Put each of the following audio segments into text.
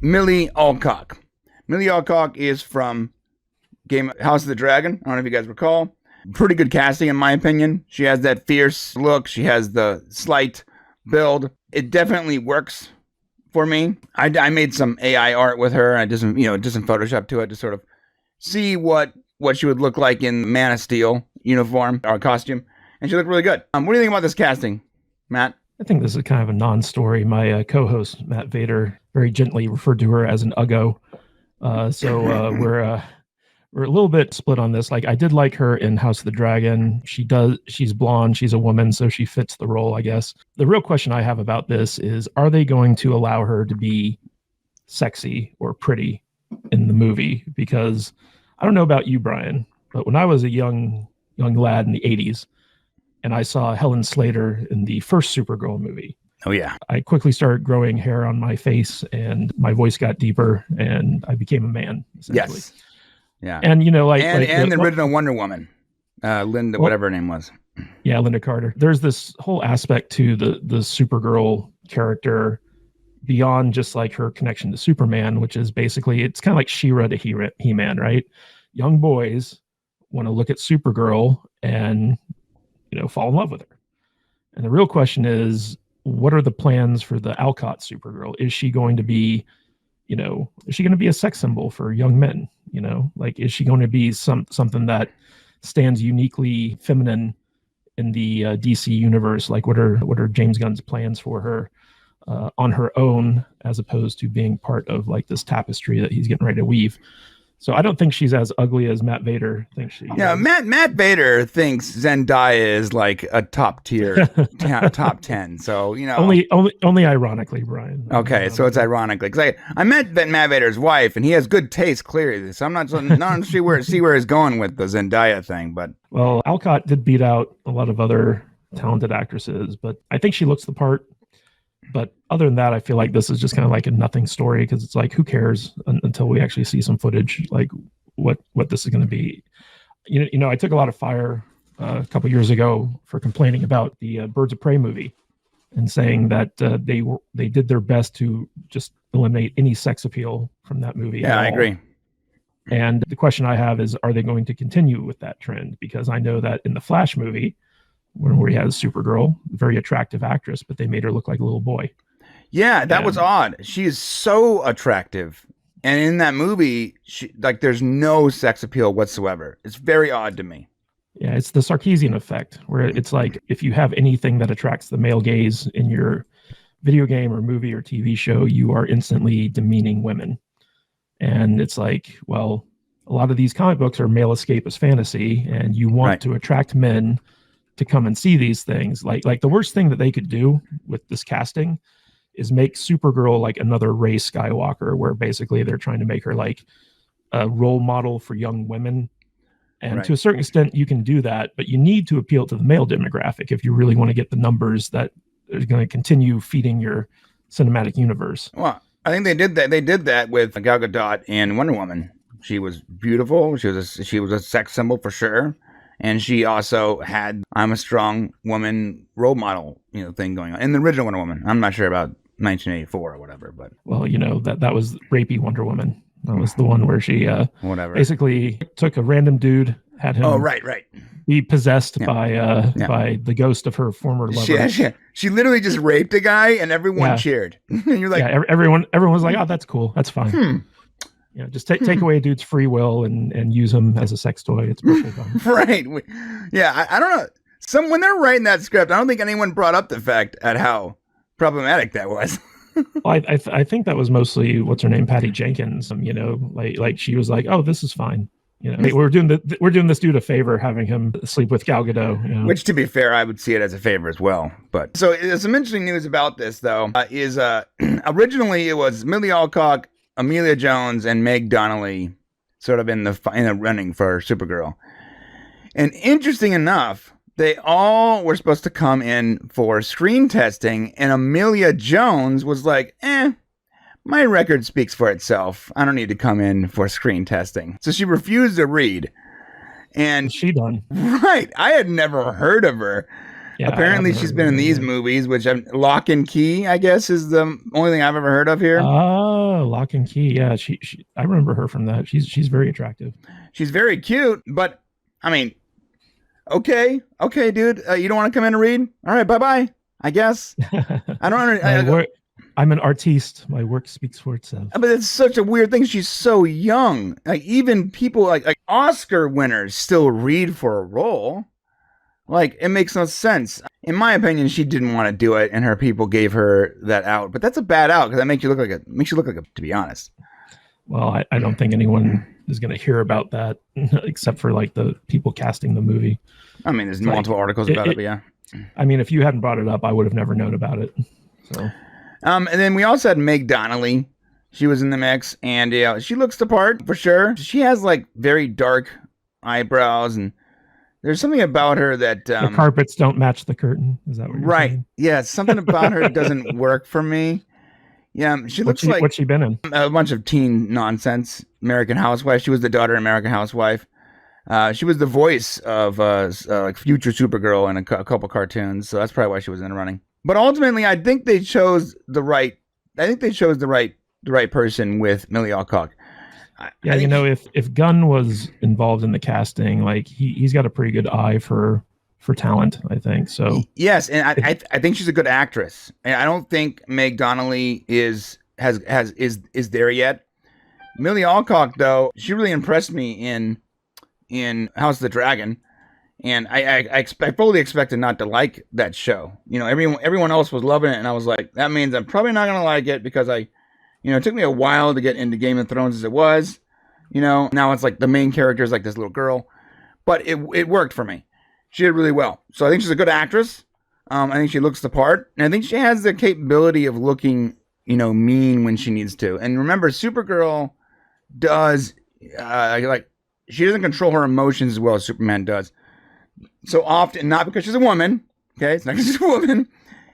Millie Alcock. Millie Alcock is from House of the Dragon. I don't know if you guys recall. Pretty good casting, in my opinion. She has that fierce look. She has the slight build. It definitely works for me. I made some AI art with her. I just some Photoshop to it to sort of see what she would look like in Man of Steel uniform or costume, and she looked really good. What do you think about this casting, Matt? I think this is kind of a non-story. My co-host Matt Vader very gently referred to her as an Uggo. We're a little bit split on this. Like, I did like her in House of the Dragon. She's blonde, she's a woman, so she fits the role, I guess. The real question I have about this is, are they going to allow her to be sexy or pretty in the movie? Because I don't know about you, Brian, but when I was a young lad in the 80s, and I saw Helen Slater in the first Supergirl movie. Oh, yeah. I quickly started growing hair on my face, and my voice got deeper, and I became a man, essentially. Yes. Yeah. And, the original Wonder Woman, Linda, whatever her name was. Yeah, Linda Carter. There's this whole aspect to the Supergirl character beyond just like her connection to Superman, which is basically, it's kind of like She-Ra to He-Man, right? Young boys want to look at Supergirl and fall in love with her. And the real question is, what are the plans for the Alcott Supergirl? Is she going to be, a sex symbol for young men? Like, is she going to be something that stands uniquely feminine in the DC universe? Like, what are James Gunn's plans for her on her own, as opposed to being part of like this tapestry that he's getting ready to weave? So I don't think she's as ugly as Matt Vader thinks she is. Yeah, Matt Vader thinks Zendaya is like a top tier, top 10. So, Only ironically, Brian. Okay, so it's ironically. Because I met Matt Vader's wife, and he has good taste, clearly. So I'm not see where he's going with the Zendaya thing. But well, Alcott did beat out a lot of other talented actresses, but I think she looks the part. But other than that, I feel like this is just kind of like a nothing story, because it's like, who cares until we actually see some footage, like what this is going to be. I took a lot of fire a couple years ago for complaining about the Birds of Prey movie and saying that they did their best to just eliminate any sex appeal from that movie. Yeah, I agree. And the question I have is, are they going to continue with that trend? Because I know that in the Flash movie, where he has Supergirl, very attractive actress, but they made her look like a little boy. Yeah, that was odd. She is so attractive. And in that movie, there's no sex appeal whatsoever. It's very odd to me. Yeah, it's the Sarkeesian effect, where it's like, if you have anything that attracts the male gaze in your video game or movie or TV show, you are instantly demeaning women. And it's like, well, a lot of these comic books are male escapist fantasy, and you want to attract men to come and see these things. Like the worst thing that they could do with this casting is make Supergirl like another Rey Skywalker, where basically they're trying to make her like a role model for young women. And to a certain extent, you can do that, but you need to appeal to the male demographic if you really want to get the numbers that are going to continue feeding your cinematic universe. Well, I think they did that. They did that with Gal Gadot in Wonder Woman. She was beautiful. She was a sex symbol for sure. And she also had I'm a strong woman role model, thing going on in the original Wonder Woman. I'm not sure about 1984 or whatever, but well, that was rapey Wonder Woman. That was the one where she basically took a random dude, had him be possessed by the ghost of her former lover. She literally just raped a guy, and everyone cheered. And you're like, everyone was like, oh, that's cool, that's fine. Just take away a dude's free will and use him as a sex toy. It's perfectly fine. Right. Yeah, I don't know. When they're writing that script, I don't think anyone brought up the fact at how problematic that was. Well, I think that was mostly, what's her name, Patty Jenkins. Like she was like, oh, this is fine. We're doing this dude a favor having him sleep with Gal Gadot. Which, to be fair, I would see it as a favor as well. But so some interesting news about this, though, is originally it was Millie Alcock, Amelia Jones, and Meg Donnelly sort of in the running for Supergirl. And interesting enough, they all were supposed to come in for screen testing, and Amelia Jones was like, my record speaks for itself. I don't need to come in for screen testing. So she refused to read. And she done. Right. I had never heard of her. Yeah, I Apparently, haven't she's heard been of in her these either. movies, which Lock and Key, I guess, is the only thing I've ever heard of here. Oh, Lock and Key. Yeah, she I remember her from that. She's very attractive. She's very cute, but I mean, okay, dude, you don't want to come in and read? All right, bye bye. I guess I don't My understand. work. I'm an artiste. My work speaks for itself. But it's such a weird thing. She's so young. Like even people like Oscar winners still read for a role. Like it makes no sense. In my opinion, she didn't want to do it, and her people gave her that out. But that's a bad out because that makes you look like a. To be honest. Well, I don't think anyone is going to hear about that except for like the people casting the movie. I mean, there's Like, multiple articles about it, but yeah. I mean, if you hadn't brought it up, I would have never known about it. So, And then we also had Meg Donnelly. She was in the mix, and she looks the part for sure. She has like very dark eyebrows, and there's something about her that the carpets don't match the curtain. Is that what you're right? saying? Yeah, something about her doesn't work for me. Yeah, she looks like What's she been in? a bunch of teen nonsense. American Housewife. She was the daughter of American Housewife. She was the voice of like future Supergirl in a couple cartoons, so that's probably why she was in the running. But ultimately, I think they chose the right. I think they chose the right person with Millie Alcock. Yeah, you know, if Gunn was involved in the casting, like he's got a pretty good eye for talent, I think. So yes, and I think she's a good actress, and I don't think Meg Donnelly is there yet. Millie Alcock, though, she really impressed me in House of the Dragon, and I fully expected not to like that show. You know, everyone else was loving it, and I was like, that means I'm probably not gonna like it because it took me a while to get into Game of Thrones as it was. You know, now it's like the main character is like this little girl, but it worked for me. She did really well, so I think she's a good actress. I think she looks the part, and I think she has the capability of looking, mean when she needs to. And remember, Supergirl does she doesn't control her emotions as well as Superman does. So often, not because she's a woman. Okay, it's not because she's a woman.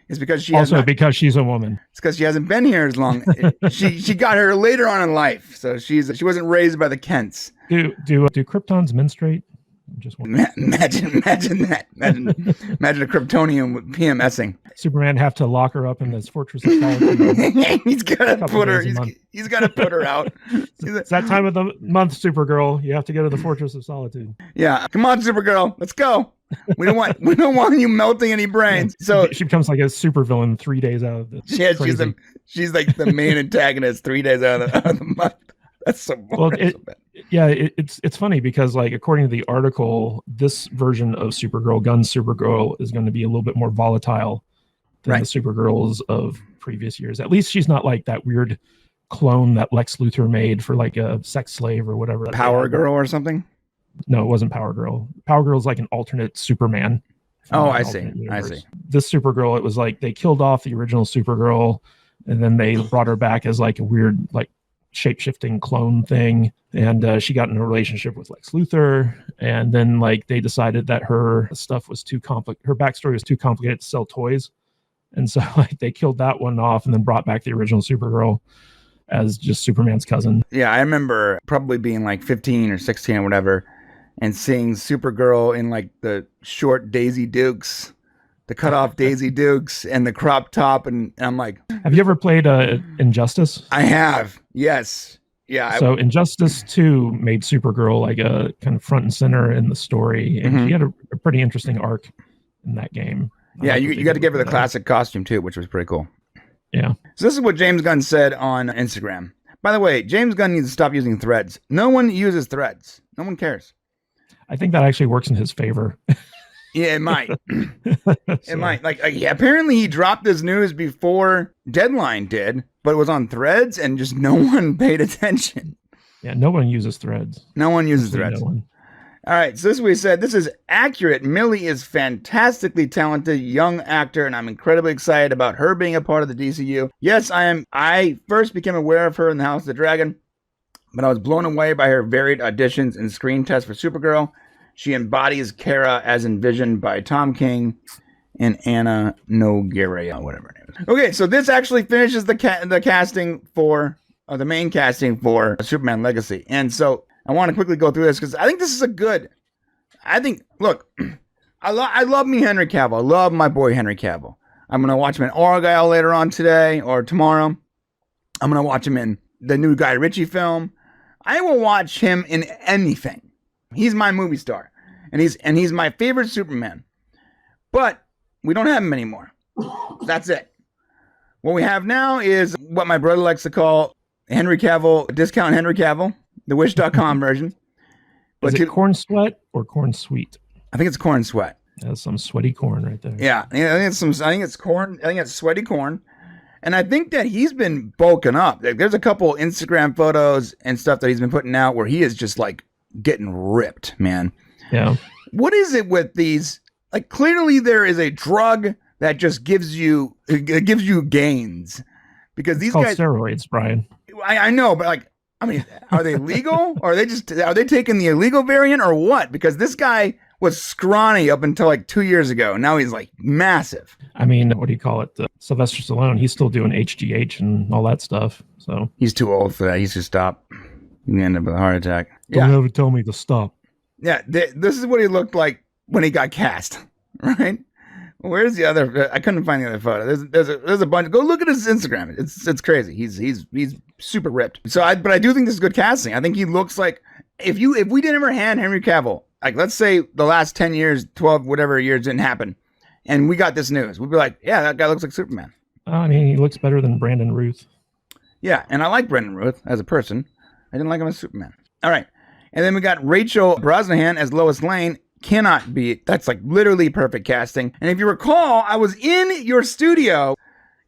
It's because because she's a woman. It's because she hasn't been here as long. she got her later on in life, so she wasn't raised by the Kents. Do Kryptons menstruate? Just imagine that. Imagine a Kryptonian with PMSing. Superman have to lock her up in this fortress of solitude. He's got to put her. He's got to put her out. It's that time of the month, Supergirl. You have to go to the fortress of solitude. Yeah, come on, Supergirl, let's go. We don't want you melting any brains. So she becomes like a supervillain 3 days out of the. Yeah, she's like the main antagonist 3 days out of the month. That's so boring. Yeah, it's funny because like according to the article, this version of Supergirl, Gunn's Supergirl, is going to be a little bit more volatile than the Supergirls of previous years. At least she's not like that weird clone that Lex Luthor made for like a sex slave or whatever. Power Girl or something? No, it wasn't Power Girl. Power Girl is like an alternate Superman. Oh, I see. This Supergirl, it was like they killed off the original Supergirl, and then they brought her back as like a weird like shape-shifting clone thing, and she got in a relationship with Lex Luthor, and then like they decided that her stuff was too complicated, her backstory was too complicated to sell toys, and so like they killed that one off and then brought back the original Supergirl as just Superman's cousin. Yeah, I remember probably being like 15 or 16 or whatever and seeing Supergirl in like the short Daisy Dukes, the cut off Daisy Dukes and the crop top, and I'm like, have you ever played Injustice? I have. Yes. Yeah. So Injustice 2 made Supergirl like a kind of front and center in the story, and she had a pretty interesting arc in that game. Yeah, you got to give her the classic costume too, which was pretty cool. Yeah. So this is what James Gunn said on Instagram. By the way, James Gunn needs to stop using threads. No one uses threads. No one cares. I think that actually works in his favor. Yeah, it might. It might. Like apparently he dropped this news before Deadline did, but it was on Threads and just no one paid attention. Yeah, no one uses Threads. No one uses Threads. No one. All right, so this is what he said. This is accurate. Millie is fantastically talented young actor, and I'm incredibly excited about her being a part of the DCU. Yes, I am. I first became aware of her in the House of the Dragon, but I was blown away by her varied auditions and screen tests for Supergirl. She embodies Kara as envisioned by Tom King and Anna Nogueira, whatever her name is. Okay, so this actually finishes the casting for the main casting for Superman Legacy, and so I want to quickly go through this because I think this is look, I love me Henry Cavill. I love my boy Henry Cavill. I'm gonna watch him in Argyle later on today or tomorrow. I'm gonna watch him in the new Guy Ritchie film. I will watch him in anything. He's my movie star, and he's my favorite Superman. But we don't have him anymore. That's it. What we have now is what my brother likes to call Henry Cavill, discount Henry Cavill, the Wish.com version. Is it corn sweat or corn sweet? I think it's corn sweat. That's some sweaty corn right there. Yeah, I think it's corn. I think it's sweaty corn. And I think that he's been bulking up. Like, there's a couple Instagram photos and stuff that he's been putting out where he is just like getting ripped, man. Yeah. What is it with these? Like, clearly there is a drug that just gives you gains, because these guys steroids, Brian. I know, but like, I mean, are they legal, or are they taking the illegal variant, or what? Because this guy was scrawny up until like 2 years ago. Now he's like massive. I mean, what do you call it? Sylvester Stallone, he's still doing HGH and all that stuff. So he's too old for that. He should stop. You end up with a heart attack. Don't ever tell me to stop. Yeah, this is what he looked like when he got cast, right? Where's the other? I couldn't find the other photo. There's a bunch. Go look at his Instagram. It's crazy. He's super ripped. But I do think this is good casting. I think he looks like if we didn't ever hand Henry Cavill, like, let's say the last 10 years, 12 whatever years didn't happen, and we got this news, we'd be like, yeah, that guy looks like Superman. I mean, he looks better than Brandon Routh. Yeah, and I like Brandon Routh as a person. I didn't like him as Superman. All right, and then we got Rachel Brosnahan as Lois Lane. Cannot be. That's like literally perfect casting. And if you recall, I was in your studio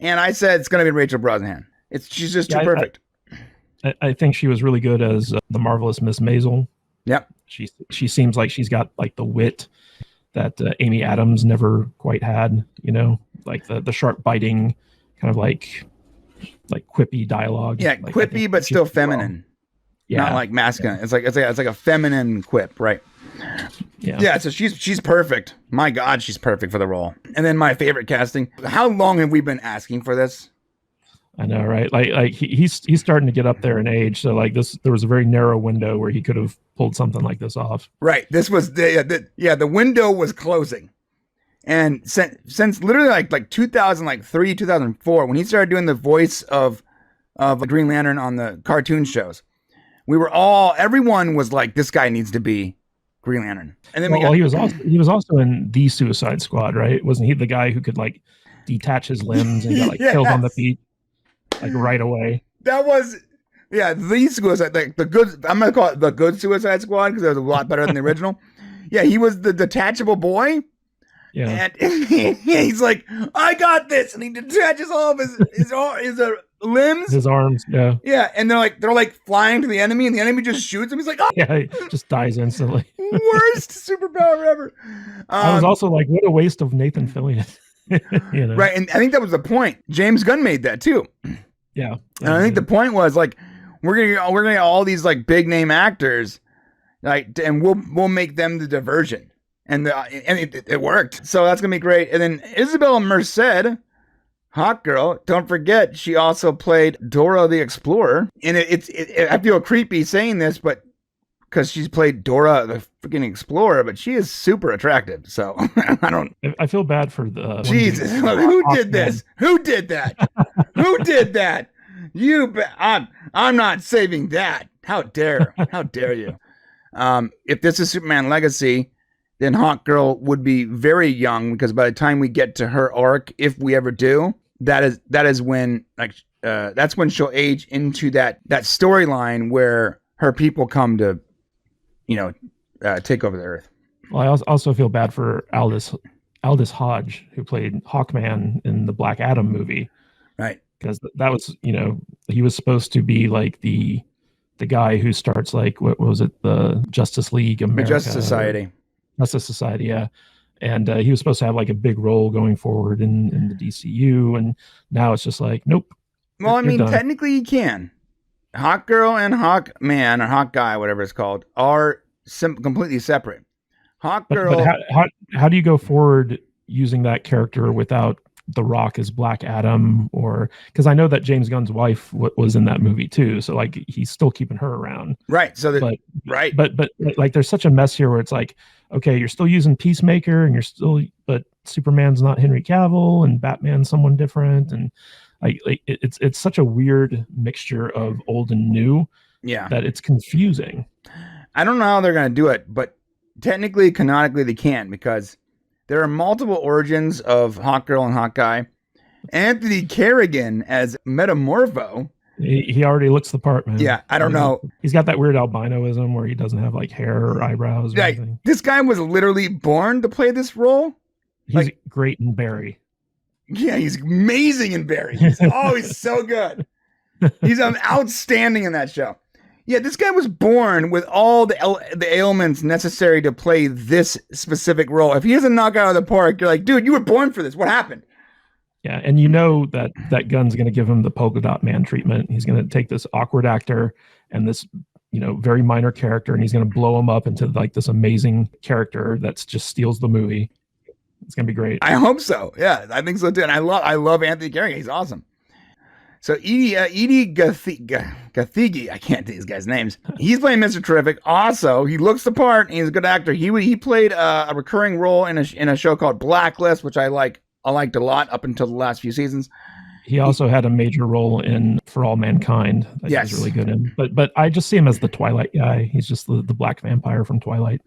and I said it's going to be Rachel Brosnahan. She's just too perfect. I think she was really good as the marvelous Miss Maisel. Yep. She seems like she's got like the wit that Amy Adams never quite had. You know, like the sharp biting kind of like quippy dialogue. Yeah, like, quippy but still feminine. Yeah. Not like masculine. Yeah. It's like a feminine quip, right? Yeah, so she's perfect. My God, she's perfect for the role. And then my favorite casting. How long have we been asking for this? I know, right? Like he's starting to get up there in age. So like there was a very narrow window where he could have pulled something like this off. Right. This was the window was closing. And since literally like 2003, 2004, when he started doing the voice of Green Lantern on the cartoon shows, everyone was like, this guy needs to be Green Lantern. And then he was also in the Suicide Squad, right? Wasn't he the guy who could like detach his limbs and got like killed on the feet like right away? That was the Suicide, like the good. I'm gonna call it the good Suicide Squad because it was a lot better than the original. Yeah, he was the detachable boy. Yeah, and he's like, I got this, and he detaches all of his limbs, his arms. Yeah, and they're like flying to the enemy, and the enemy just shoots him. He's like, oh, yeah, he just dies instantly. Worst superpower ever. I was also like, what a waste of Nathan Fillion. You know? Right, and I think that was the point. James Gunn made that too. Yeah, and I think the point was like, we're gonna get all these like big name actors, like, and we'll make them the diversion. And it worked. So that's going to be great. And then Isabella Merced, hot girl. Don't forget, she also played Dora the Explorer. And I feel creepy saying this, but because she's played Dora the freaking Explorer, but she is super attractive. So I feel bad for the... Jesus, who did this? Who did that? Who did that? I'm not saving that. How dare you? If this is Superman Legacy, then Hawk Girl would be very young, because by the time we get to her arc, if we ever do, that is when that's when she'll age into that storyline where her people come to, take over the Earth. Well, I also feel bad for Aldous Hodge, who played Hawkman in the Black Adam movie, right? Because that was, he was supposed to be like the guy who starts like, what was it, the Justice League America, the Justice Society. Justice Society, yeah. And he was supposed to have like a big role going forward in the DCU, and now it's just like, nope. Well, I mean, technically he can. Hawk Girl and Hawk Man, or Hawk Guy, whatever it's called, are completely separate. Hawk Girl. But how do you go forward using that character without The Rock as Black Adam, or because I know that James Gunn's wife was in that movie too, so like he's still keeping her around. Right. So that, But right. but like there's such a mess here where it's like, okay, you're still using Peacemaker, and but Superman's not Henry Cavill, and Batman's someone different, and like it's such a weird mixture of old and new. Yeah. That it's confusing. I don't know how they're going to do it, but technically, canonically, they can, because there are multiple origins of Hawkgirl and Hawkeye. Anthony Kerrigan as Metamorpho. He already looks the part, man. Yeah, I don't know. He's got that weird albinoism where he doesn't have like hair or eyebrows or anything. This guy was literally born to play this role. He's great in Barry. Yeah, he's amazing in Barry. He's so good. He's outstanding in that show. Yeah, this guy was born with all the ailments necessary to play this specific role. If he doesn't knock out of the park, you're like, dude, you were born for this. What happened? Yeah, and you know that Gunn's going to give him the polka dot man treatment. He's going to take this awkward actor and this, very minor character, and he's going to blow him up into like this amazing character that's just steals the movie. It's going to be great. I hope so. Yeah, I think so too. And I love Anthony Kerrigan. He's awesome. So Edie Gathegi, I can't think these guys' names. He's playing Mr. Terrific. Also, he looks the part, and he's a good actor. He played a recurring role in a show called Blacklist, which I liked a lot up until the last few seasons. He also had a major role in For All Mankind that he was really good in. But I just see him as the Twilight guy. He's just the black vampire from Twilight.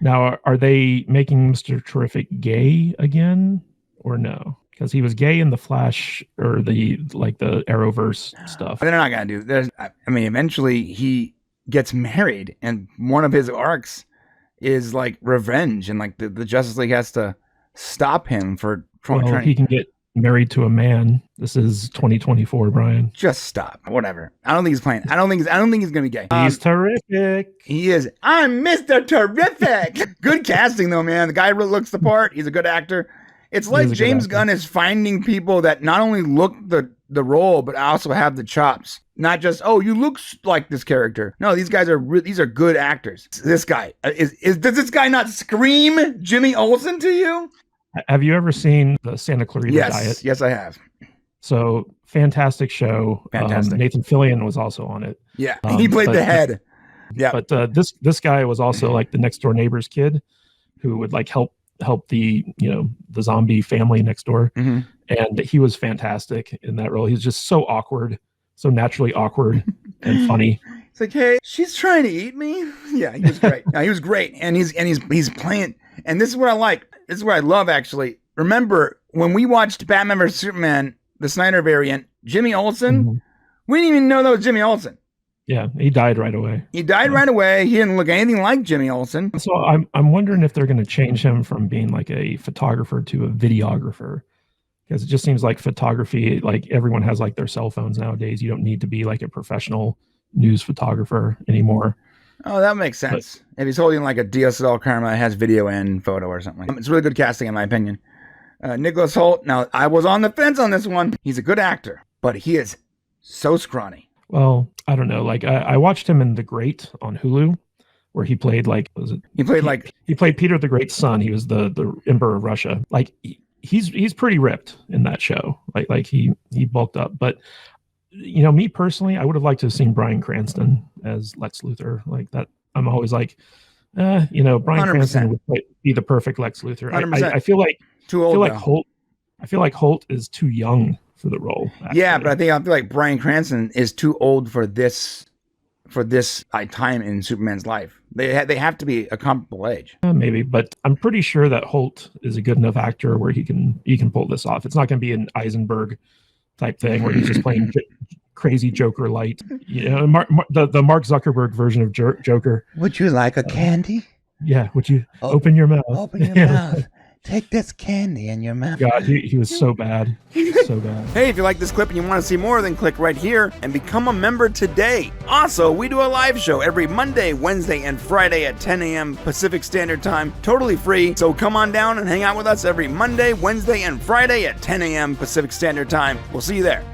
Now, are they making Mr. Terrific gay again or no? Because he was gay in the Flash or the Arrowverse stuff. They're not gonna do. Eventually he gets married, and one of his arcs is like revenge, and like the Justice League has to stop him for trying. He can get married to a man. This is 2024, Brian. Just stop. Whatever. I don't think he's playing. I don't think he's gonna be gay. He's terrific. He is. I'm Mr. Terrific. Good casting though, man. The guy really looks the part. He's a good actor. It's like James Gunn is finding people that not only look the role, but also have the chops. Not just, you look like this character. No, these guys are good actors. This guy does this guy not scream Jimmy Olsen to you? Have you ever seen the Santa Clarita Diet? Yes, I have. So fantastic show. Fantastic. Nathan Fillion was also on it. Yeah, he played the head. Yeah, but this guy was also like the next door neighbor's kid, who would like help the the zombie family next door. Mm-hmm. And he was fantastic in that role. He's just so awkward, so naturally awkward and funny. It's like, hey, she's trying to eat me. Yeah, he was great. No, he was great, and he's playing. And this is what I like. This is what I love, actually. Remember when we watched Batman vs Superman, the Snyder variant, Jimmy Olsen? We didn't even know that was Jimmy Olsen. Yeah, he died right away. He didn't look anything like Jimmy Olsen. So I'm wondering if they're going to change him from being like a photographer to a videographer, because it just seems like photography, like everyone has like their cell phones nowadays. You don't need to be like a professional news photographer anymore. Oh, that makes sense. If he's holding like a DSLR camera that has video and photo or something. It's really good casting in my opinion. Nicholas Hoult. Now, I was on the fence on this one. He's a good actor, but he is so scrawny. Well, I don't know. Like I watched him in The Great on Hulu, where he played he played Peter the Great's son. He was the Emperor of Russia. Like he's pretty ripped in that show. Like he bulked up. But me personally, I would have liked to have seen Bryan Cranston as Lex Luthor. Like that, I'm always like, Bryan 100%. Cranston would be the perfect Lex Luthor. I feel like too old. I feel like Holt is too young for the role. Actually. Yeah, but I feel like Bryan Cranston is too old for this time in Superman's life. They have to be a comparable age. Maybe, but I'm pretty sure that Holt is a good enough actor where he can pull this off. It's not going to be an Eisenberg type thing where he's just playing crazy Joker light. The Mark Zuckerberg version of Joker. Would you like a candy? Yeah. Would you open your mouth? Open your mouth. Take this candy in your mouth. God, he was so bad. So bad. Hey, if you like this clip and you want to see more, then click right here and become a member today. Also, we do a live show every Monday, Wednesday, and Friday at 10 a.m. Pacific Standard Time, totally free. So come on down and hang out with us every Monday, Wednesday, and Friday at 10 a.m. Pacific Standard Time. We'll see you there.